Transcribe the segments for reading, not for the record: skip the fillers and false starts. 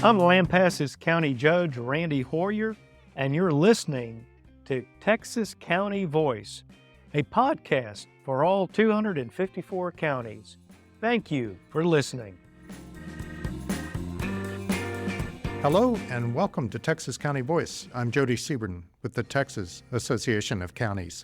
I'm Lampasas County Judge Randy Hoyer, and you're listening to Texas County Voice, a podcast for all 254 counties. Thank you for listening. Hello and welcome to Texas County Voice. I'm Jody Seiferman with the Texas Association of Counties.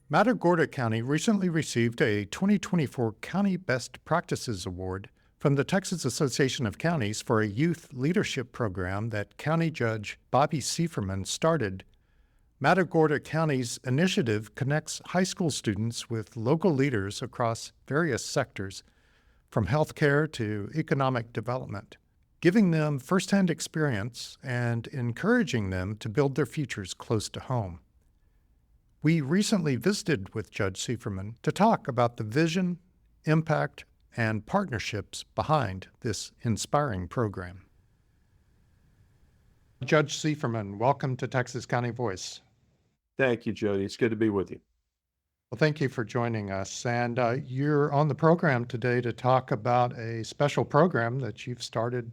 Matagorda County recently received a 2024 County Best Practices Award from the Texas Association of Counties for a youth leadership program that County Judge Bobby Seiferman started. Matagorda County's initiative connects high school students with local leaders across various sectors, from healthcare to economic development, giving them firsthand experience and encouraging them to build their futures close to home. We recently visited with Judge Seiferman to talk about the vision, impact, and partnerships behind this inspiring program. Judge Seiferman, welcome to Texas County Voice. Thank you, Jody. It's good to be with you. Well, thank you for joining us. And you're on the program today to talk about a special program that you've started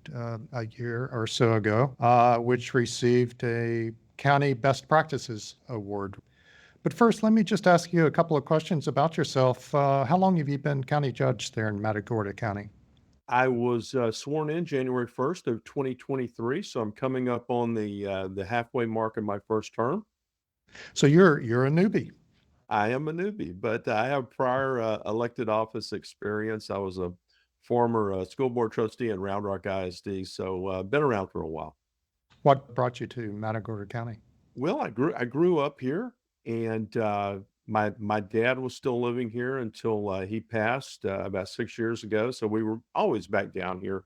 a year or so ago, which received a County Best Practices Award. But first, let me just ask you a couple of questions about yourself. How long have you been county judge there in Matagorda County? I was sworn in January 1st of 2023, so I'm coming up on the halfway mark of my first term. So you're a newbie. I am a newbie, but I have prior elected office experience. I was a former school board trustee in Round Rock ISD, so been around for a while. What brought you to Matagorda County? Well, I grew up here, and my dad was still living here until he passed about 6 years ago. So we were always back down here,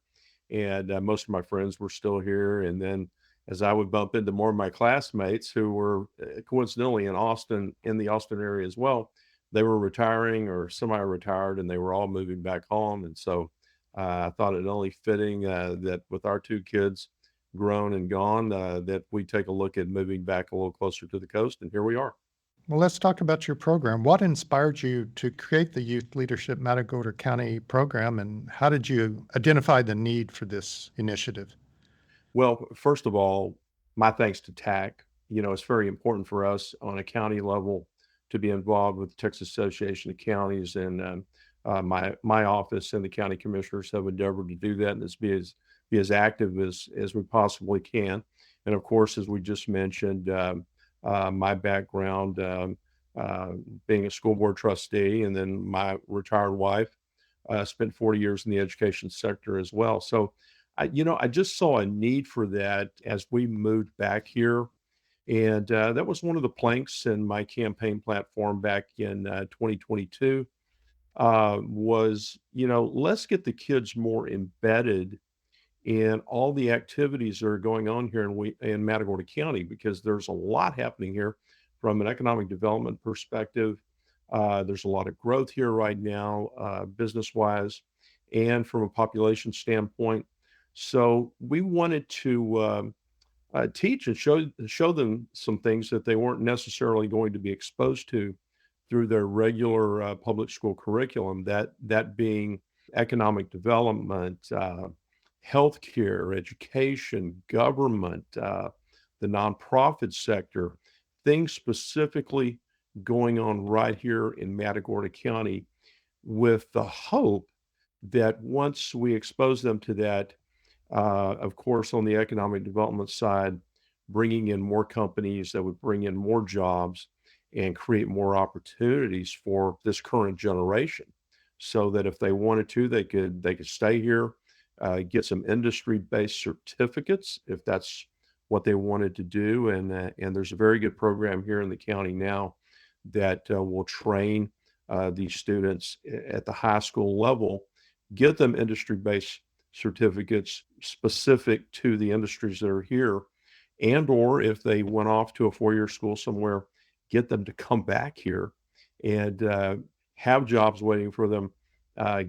and most of my friends were still here. And then as I would bump into more of my classmates who were coincidentally in the Austin area as well, they were retiring or semi-retired, and they were all moving back home. And so I thought it only fitting that with our two kids grown and gone, that we take a look at moving back a little closer to the coast, and here we are. Well, let's talk about your program. What inspired you to create the Youth Leadership Matagorda County program, and how did you identify the need for this initiative? Well, first of all, my thanks to TAC. You know, it's very important for us on a county level to be involved with the Texas Association of Counties, and my office and the county commissioners have endeavored to do that and be as active as we possibly can. And of course, as we just mentioned, my background being a school board trustee, and then my retired wife spent 40 years in the education sector as well. So, I just saw a need for that as we moved back here. And that was one of the planks in my campaign platform back in 2022 was, let's get the kids more embedded in all the activities that are going on here in Matagorda County, because there's a lot happening here from an economic development perspective. There's a lot of growth here right now, business-wise, and from a population standpoint. So we wanted to teach and show them some things that they weren't necessarily going to be exposed to through their regular public school curriculum, that being economic development, healthcare, education, government, the nonprofit sector, things specifically going on right here in Matagorda County, with the hope that once we expose them to that, of course, on the economic development side, bringing in more companies that would bring in more jobs and create more opportunities for this current generation, so that if they wanted to, they could stay here, get some industry-based certificates if that's what they wanted to do. And there's a very good program here in the county now that will train these students at the high school level, get them industry-based certificates specific to the industries that are here, and or if they went off to a four-year school somewhere, get them to come back here and have jobs waiting for them,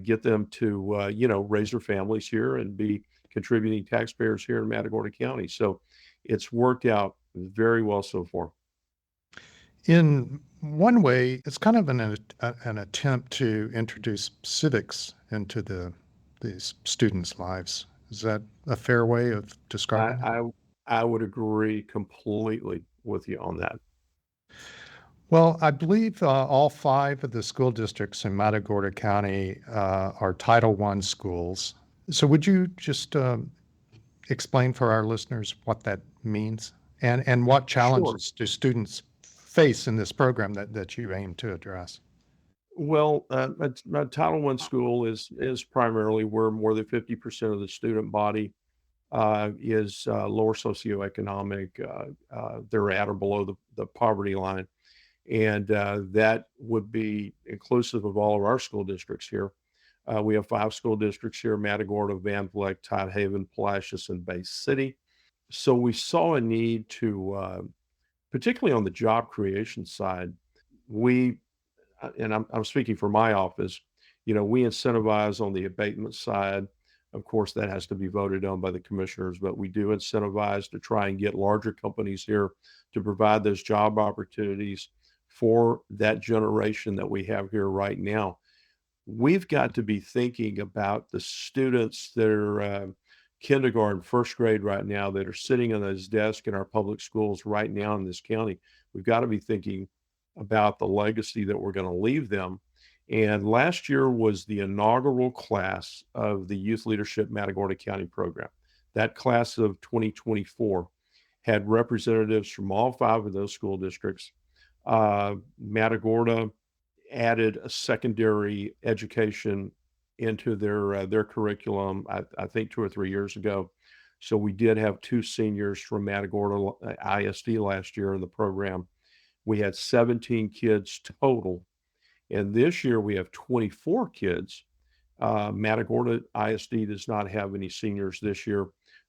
get them to raise their families here and be contributing taxpayers here in Matagorda County. So it's worked out very well so far. In one way, it's kind of an attempt to introduce civics into these students' lives. Is that a fair way of I describing it? I I would agree completely with you on that. Well, I believe all five of the school districts in Matagorda County are Title I schools. So would you just explain for our listeners what that means and what Sure. challenges do students face in this program that you aim to address? Well, a Title I school is primarily where more than 50% of the student body is lower socioeconomic. They're at or below the poverty line. And that would be inclusive of all of our school districts here. We have 5 school districts here: Matagorda, Van Vleck, Tidehaven, Palacios, and Bay City. So we saw a need to, particularly on the job creation side, we and I'm speaking for my office, we incentivize on the abatement side. Of course, that has to be voted on by the commissioners, but we do incentivize to try and get larger companies here to provide those job opportunities for that generation that we have here right now. We've got to be thinking about the students that are kindergarten, first grade right now that are sitting on those desks in our public schools right now in this county. We've got to be thinking about the legacy that we're going to leave them. And last year was the inaugural class of the Youth Leadership Matagorda County program. That class of 2024 had representatives from all 5 of those school districts. Matagorda added a secondary education into their curriculum, I think 2 or 3 years ago. So we did have 2 seniors from Matagorda ISD last year in the program. We had 17 kids total, and this year we have 24 kids. Matagorda ISD does not have any seniors this year.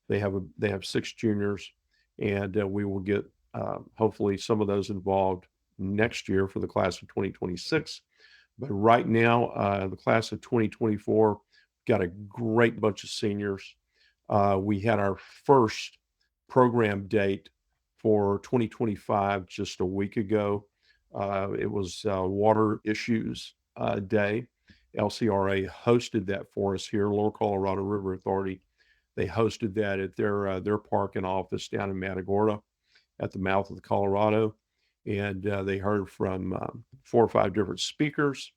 They have 6 juniors, and we will get hopefully some of those involved next year for the class of 2026. But right now, the class of 2024 got a great bunch of seniors. We had our first program date for 2025 just a week ago. It was Water Issues Day. LCRA hosted that for us here, Lower Colorado River Authority. They hosted that at their park and office down in Matagorda at the mouth of the Colorado. And they heard from 4 or 5 different speakers.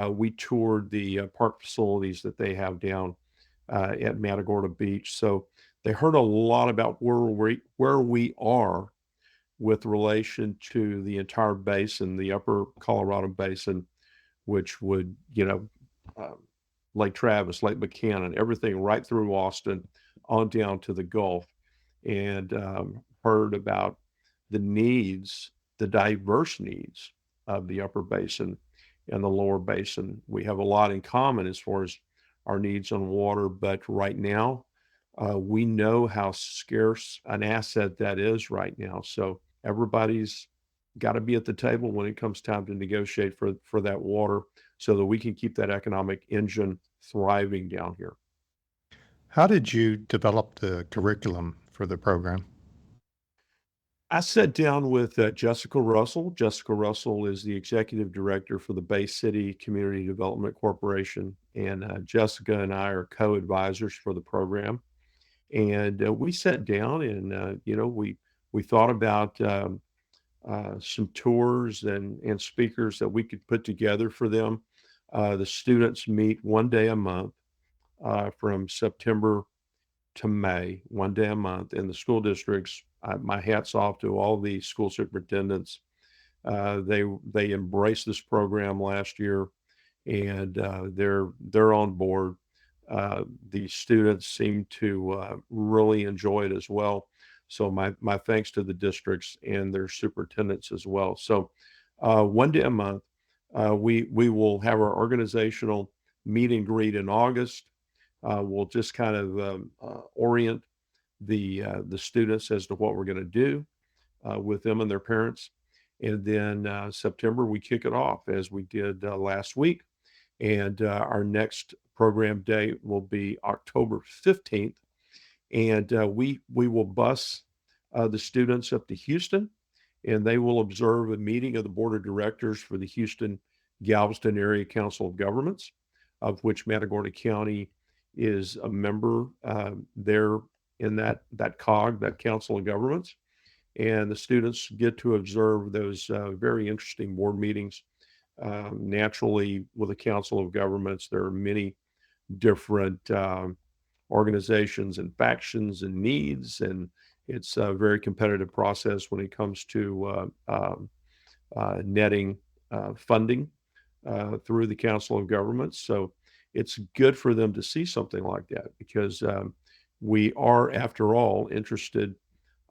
We toured the park facilities that they have down at Matagorda Beach. So they heard a lot about where we are with relation to the entire basin, the upper Colorado basin, which would, Lake Travis, Lake Buchanan, everything right through Austin on down to the Gulf, and heard about the needs, the diverse needs of the upper basin and the lower basin. We have a lot in common as far as our needs on water, but right now, we know how scarce an asset that is right now. So everybody's got to be at the table when it comes time to negotiate for that water so that we can keep that economic engine thriving down here. How did you develop the curriculum for the program? I sat down with Jessica Russell. Jessica Russell is the executive director for the Bay City Community Development Corporation, and Jessica and I are co-advisors for the program. And we sat down and we thought about some tours and speakers that we could put together for them. The students meet 1 day a month from September to May, 1 day a month. In the school districts, my hat's off to all the school superintendents. They embraced this program last year, and they're on board. The students seem to really enjoy it as well. So my thanks to the districts and their superintendents as well. So 1 day a month, we will have our organizational meet and greet in August. We'll just kind of orient the students as to what we're going to do with them and their parents. And then September, we kick it off as we did last week. And our next program day will be October 15th. And we will bus the students up to Houston, and they will observe a meeting of the board of directors for the Houston Galveston Area Council of Governments, of which Matagorda County is a member there in that COG, that Council of Governments, and the students get to observe those very interesting board meetings. Naturally, with the Council of Governments, there are many different organizations and factions and needs, and it's a very competitive process when it comes to netting funding through the Council of Governments. So it's good for them to see something like that because we are, after all, interested.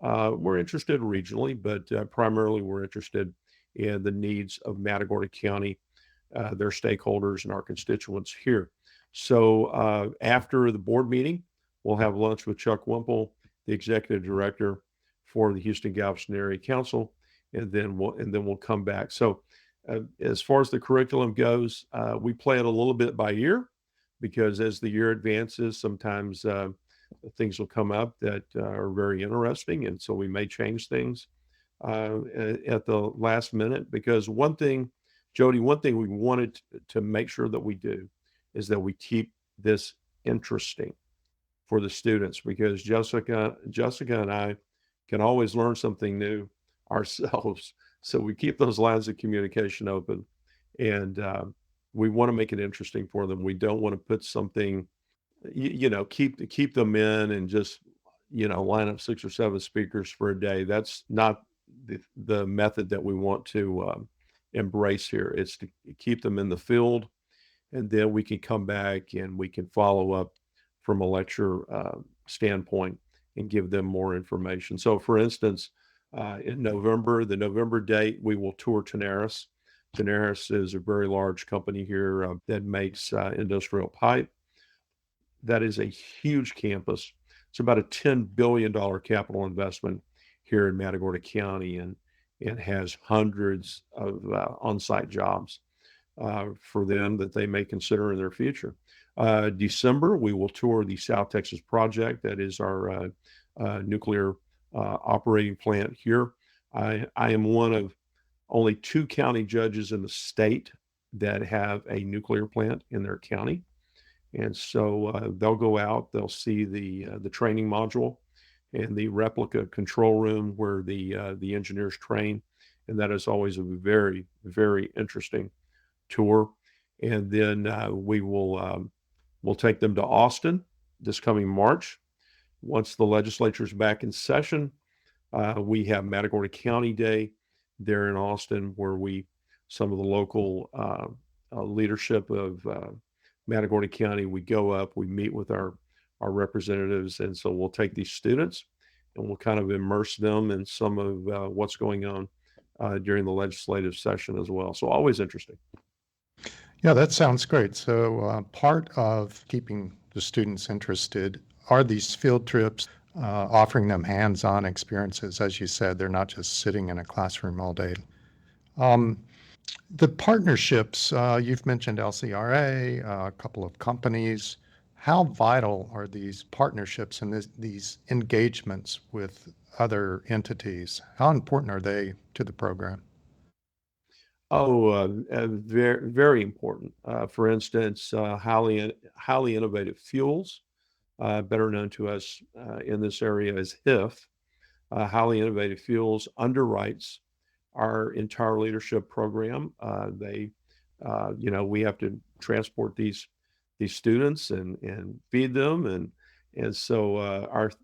We're interested regionally, but primarily we're interested in the needs of Matagorda County, their stakeholders, and our constituents here. So after the board meeting, we'll have lunch with Chuck Wimple, the executive director for the Houston Galveston Area Council, and then we'll come back. So as far as the curriculum goes, we play it a little bit by ear because as the year advances, sometimes things will come up that are very interesting, and so we may change things at the last minute. Because one thing, Jody, one thing we wanted to make sure that we do is that we keep this interesting for the students because Jessica and I can always learn something new ourselves. So we keep those lines of communication open, and we want to make it interesting for them. We don't want to put something, keep them in and just line up 6 or 7 speakers for a day. That's not the method that we want to embrace here. It's to keep them in the field, and then we can come back and we can follow up from a lecture standpoint and give them more information. So, for instance, in November, the November date, we will tour Tenaris. Tenaris is a very large company here that makes industrial pipe. That is a huge campus. It's about a $10 billion capital investment here in Matagorda County, and it has hundreds of on-site jobs for them that they may consider in their future. December, we will tour the South Texas Project. That is our nuclear operating plant here. I am one of only 2 county judges in the state that have a nuclear plant in their county. And so they'll go out, they'll see the training module and the replica control room where the engineers train. And that is always a very, very interesting tour. And then we'll take them to Austin this coming March. Once the legislature is back in session, we have Matagorda County Day there in Austin, where some of the local leadership of Matagorda County, we go up, we meet with our representatives, and so we'll take these students and we'll kind of immerse them in some of what's going on during the legislative session as well. So always interesting. Yeah, that sounds great. So part of keeping the students interested are these field trips, offering them hands-on experiences. As you said, they're not just sitting in a classroom all day. The partnerships, you've mentioned LCRA, a couple of companies. How vital are these partnerships and these engagements with other entities? How important are they to the program? Oh, very, very important. For instance, highly innovative fuels, better known to us in this area as HIF, Highly Innovative Fuels underwrites our entire leadership program. We have to transport these students and feed them, and so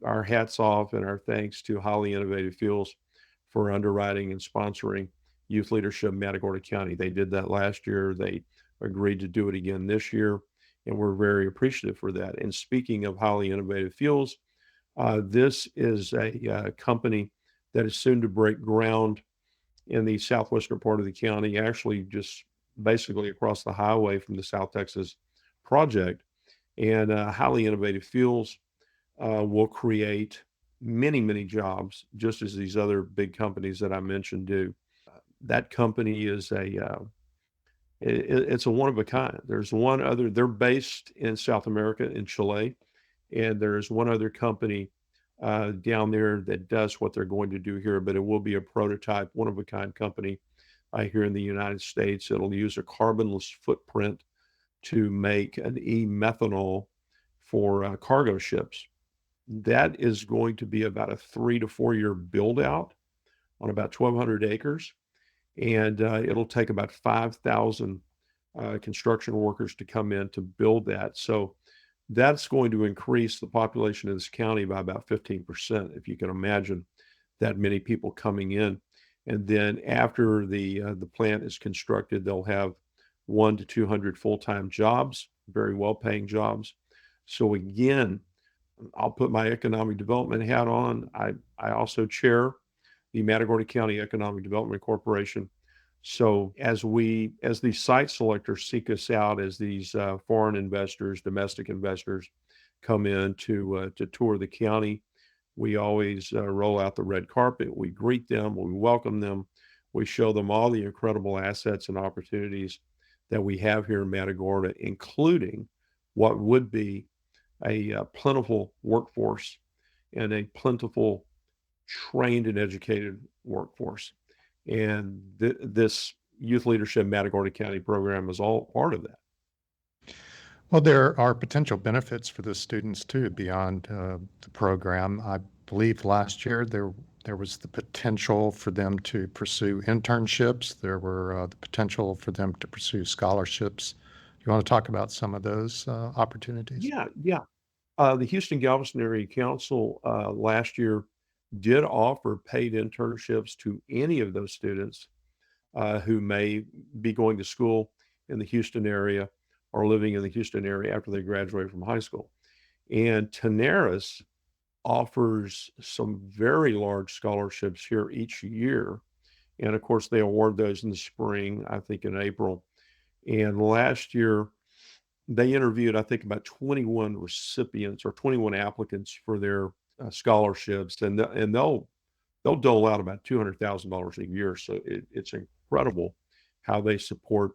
our hats off and our thanks to Highly Innovative Fuels for underwriting and sponsoring youth leadership in Matagorda County. They did that last year. They agreed to do it again this year, and we're very appreciative for that. And speaking of Highly Innovative Fuels, this is a company that is soon to break ground in the southwestern part of the county, actually just basically across the highway from the South Texas Project. And Highly Innovative Fuels will create many, many jobs, just as these other big companies that I mentioned do. That company is it's a one of a kind. There's one other, they're based in South America, in Chile, and there's one other company down there that does what they're going to do here, but it will be a prototype, one of a kind company here in the United States. It'll use a carbonless footprint to make an e-methanol for cargo ships. That is going to be about a 3 to 4 year build out on about 1,200 acres. And it'll take about 5,000 construction workers to come in to build that. So that's going to increase the population of this county by about 15%, if you can imagine that many people coming in. And then after the plant is constructed, they'll have 1 to 200 full-time jobs, very well-paying jobs. So again, I'll put my economic development hat on. I also chair the Matagorda County Economic Development Corporation. So as these site selectors seek us out, as these foreign investors, domestic investors come in to tour the county, we always roll out the red carpet. We greet them, we welcome them, we show them all the incredible assets and opportunities that we have here in Matagorda, including what would be a plentiful workforce and a plentiful trained and educated workforce. And this Youth Leadership Matagorda County program is all part of that. Well, there are potential benefits for the students too beyond the program. I believe last year there was the potential for them to pursue internships. There were the potential for them to pursue scholarships. You want to talk about some of those opportunities? Yeah. The Houston Galveston Area Council last year did offer paid internships to any of those students who may be going to school in the Houston area or living in the Houston area after they graduate from high school. And Tenaris offers some very large scholarships here each year. And of course, they award those in the spring, I think in April. And last year, they interviewed, I think, about 21 recipients or 21 applicants for their scholarships, and they'll dole out about $200,000 a year. So it's incredible how they support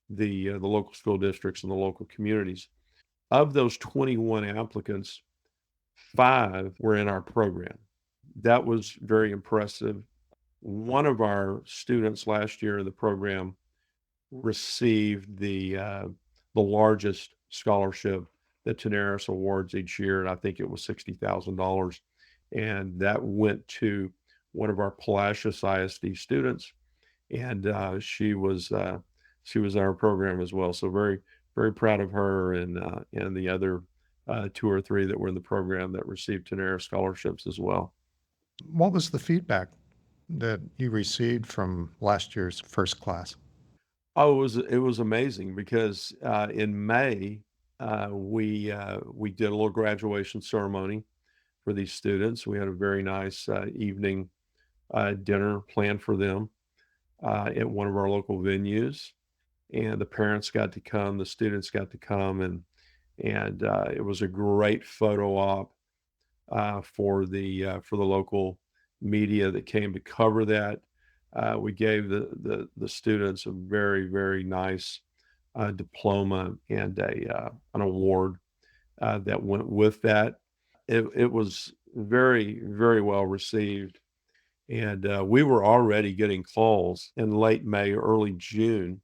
the local school districts and the local communities. Of those 21 applicants, 5 were in our program. That was very impressive. One of our students last year in the program received the largest scholarship that Tenaris awards each year, and I think it was $60,000, and that went to one of our Palacios ISD students, and she was in our program as well. So very, very proud of her and the other 2 or 3 that were in the program that received Tenaris scholarships as well. What was the feedback that you received from last year's first class? Oh, it was amazing because in May we did a little graduation ceremony for these students. We had a very nice evening dinner planned for them at one of our local venues, and the parents got to come, the students got to come, and it was a great photo op for the local media that came to cover that. We gave the students a very, very nice diploma and an award that went with that. It was very, very well received. And we were already getting calls in late May, early June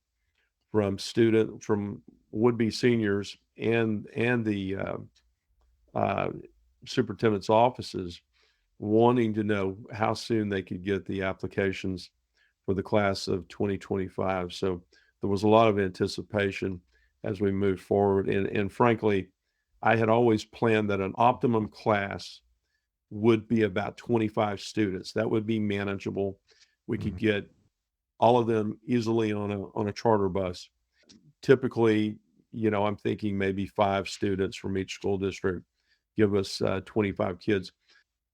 from would-be seniors and the superintendent's offices wanting to know how soon they could get the applications for the class of 2025. So there was a lot of anticipation as we moved forward. And frankly, I had always planned that an optimum class would be about 25 students. That would be manageable. We could get all of them easily on a charter bus. Typically, I'm thinking maybe 5 students from each school district give us 25 kids.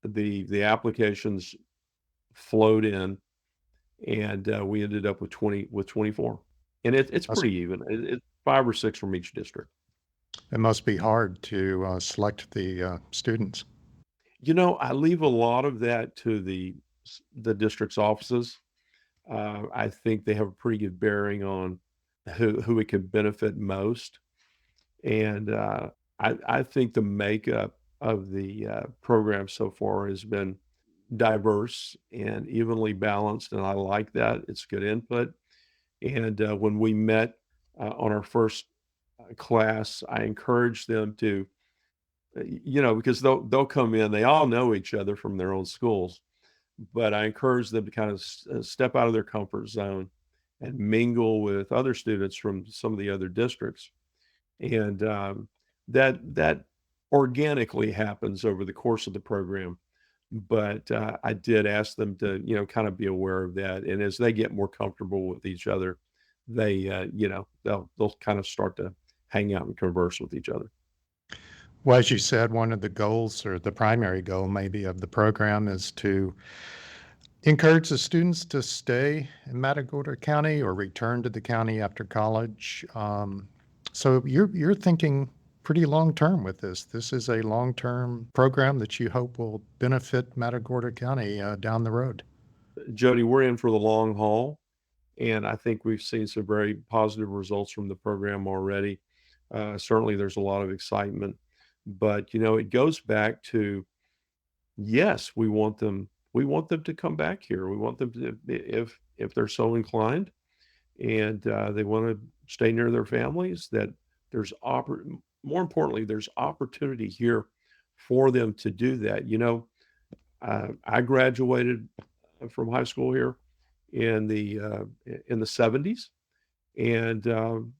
The applications flowed in, and we ended up with 24, and it's pretty even. It's 5 or 6 from each district. It must be hard to select the students. I leave a lot of that to the district's offices. I think they have a pretty good bearing on who it could benefit most, and I think the makeup of the program so far has been diverse and evenly balanced, and I like that. It's good input. And when we met on our first class, I encouraged them to because they'll come in, they all know each other from their own schools, but I encourage them to kind of step out of their comfort zone and mingle with other students from some of the other districts. And that organically happens over the course of the program. But I did ask them to, kind of be aware of that. And as they get more comfortable with each other, they, they'll kind of start to hang out and converse with each other. Well, as you said, one of the goals, or the primary goal maybe, of the program is to encourage the students to stay in Matagorda County or return to the county after college. So you're thinking pretty long term with this. This is a long term program that you hope will benefit Matagorda County down the road. Jody, we're in for the long haul, and I think we've seen some very positive results from the program already. Certainly, there's a lot of excitement, but it goes back to, yes, we want them. We want them to come back here. We want them to, if they're so inclined, and they want to stay near their families. That more importantly, there's opportunity here for them to do that. I graduated from high school here in the 70s, and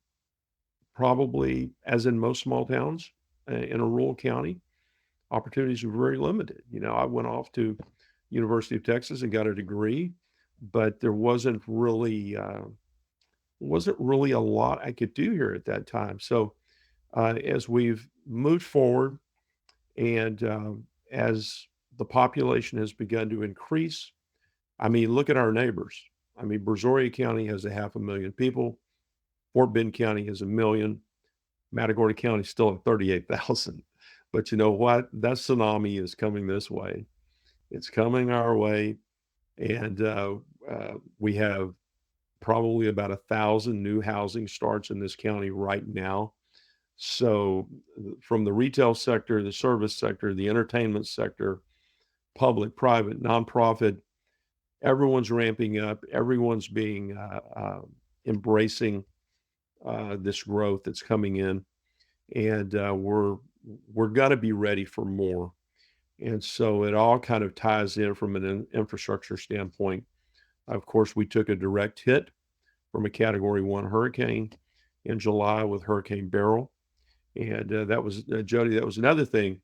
probably, as in most small towns in a rural county, opportunities were very limited. I went off to University of Texas and got a degree, but there wasn't really a lot I could do here at that time. So as we've moved forward, and as the population has begun to increase, I mean, look at our neighbors. I mean, Brazoria County has 500,000 people. Fort Bend County has 1,000,000. Matagorda County still at 38,000. But you know what? That tsunami is coming this way. It's coming our way, and we have probably about 1,000 new housing starts in this county right now. So from the retail sector, the service sector, the entertainment sector, public, private, nonprofit, everyone's ramping up. Everyone's being embracing this growth that's coming in, and we're gonna be ready for more. And so it all kind of ties in from an infrastructure standpoint. Of course, we took a direct hit from a Category 1 hurricane in July with Hurricane Beryl, and that was Jody. That was another thing.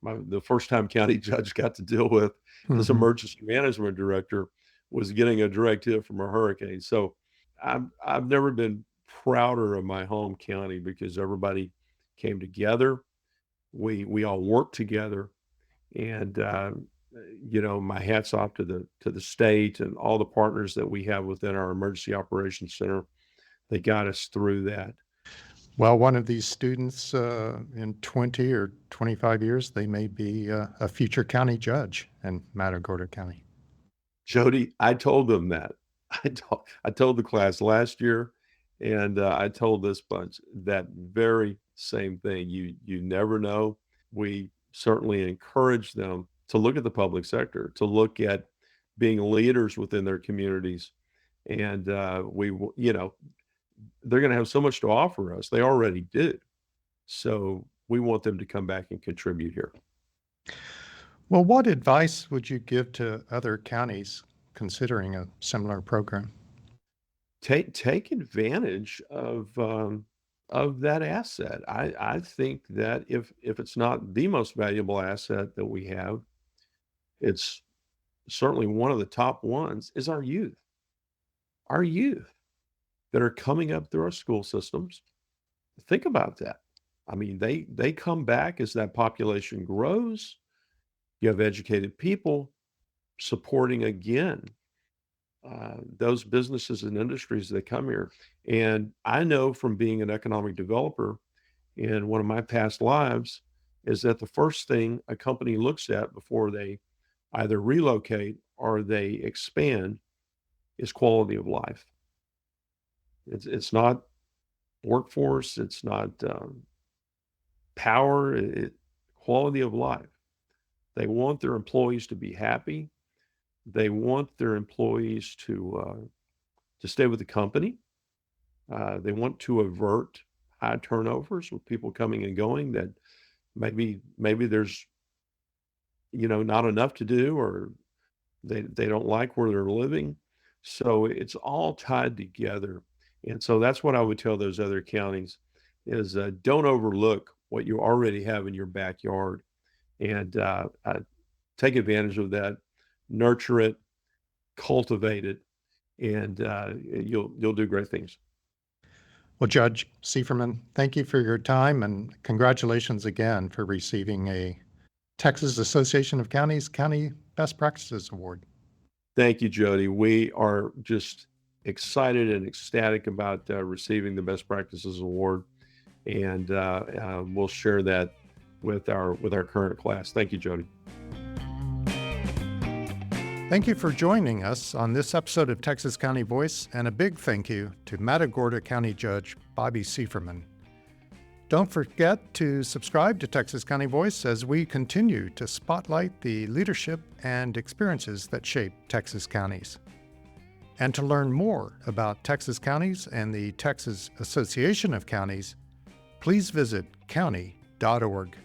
The first time county judge got to deal with this Mhm. emergency management director was getting a direct hit from a hurricane. So I've never been prouder of my home county because everybody came together. We all worked together, and my hats off to the state and all the partners that we have within our emergency operations center. They got us through that. Well, one of these students in 20 or 25 years, they may be a future county judge in Matagorda County. Jody, I told them that. I told the class last year, and I told this bunch that very same thing. You never know. We certainly encourage them to look at the public sector, to look at being leaders within their communities, and they're going to have so much to offer us. They already do. So we want them to come back and contribute here. Well, what advice would you give to other counties considering a similar program? Take advantage of that asset. I think that if it's not the most valuable asset that we have, it's certainly one of the top ones is our youth. Our youth that are coming up through our school systems. Think about that. I mean, they come back as that population grows. You have educated people supporting again those businesses and industries that come here. And I know from being an economic developer in one of my past lives is that the first thing a company looks at before they either relocate or they expand is quality of life. It's not workforce, it's not power, quality of life. They want their employees to be happy. They want their employees to stay with the company. They want to avert high turnovers with people coming and going that maybe there's, not enough to do, or they don't like where they're living. So it's all tied together. And so that's what I would tell those other counties is, don't overlook what you already have in your backyard, and take advantage of that, nurture it, cultivate it, and you'll do great things. Well, Judge Seiferman, thank you for your time and congratulations again for receiving a Texas Association of Counties County Best Practices Award. Thank you, Jody. We are just excited and ecstatic about receiving the Best Practices Award, and we'll share that with our current class. Thank you, Jody. Thank you for joining us on this episode of Texas County Voice, and a big thank you to Matagorda County Judge Bobby Seiferman. Don't forget to subscribe to Texas County Voice as we continue to spotlight the leadership and experiences that shape Texas counties. And to learn more about Texas counties and the Texas Association of Counties, please visit county.org.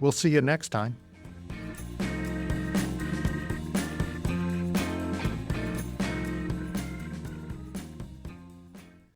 We'll see you next time.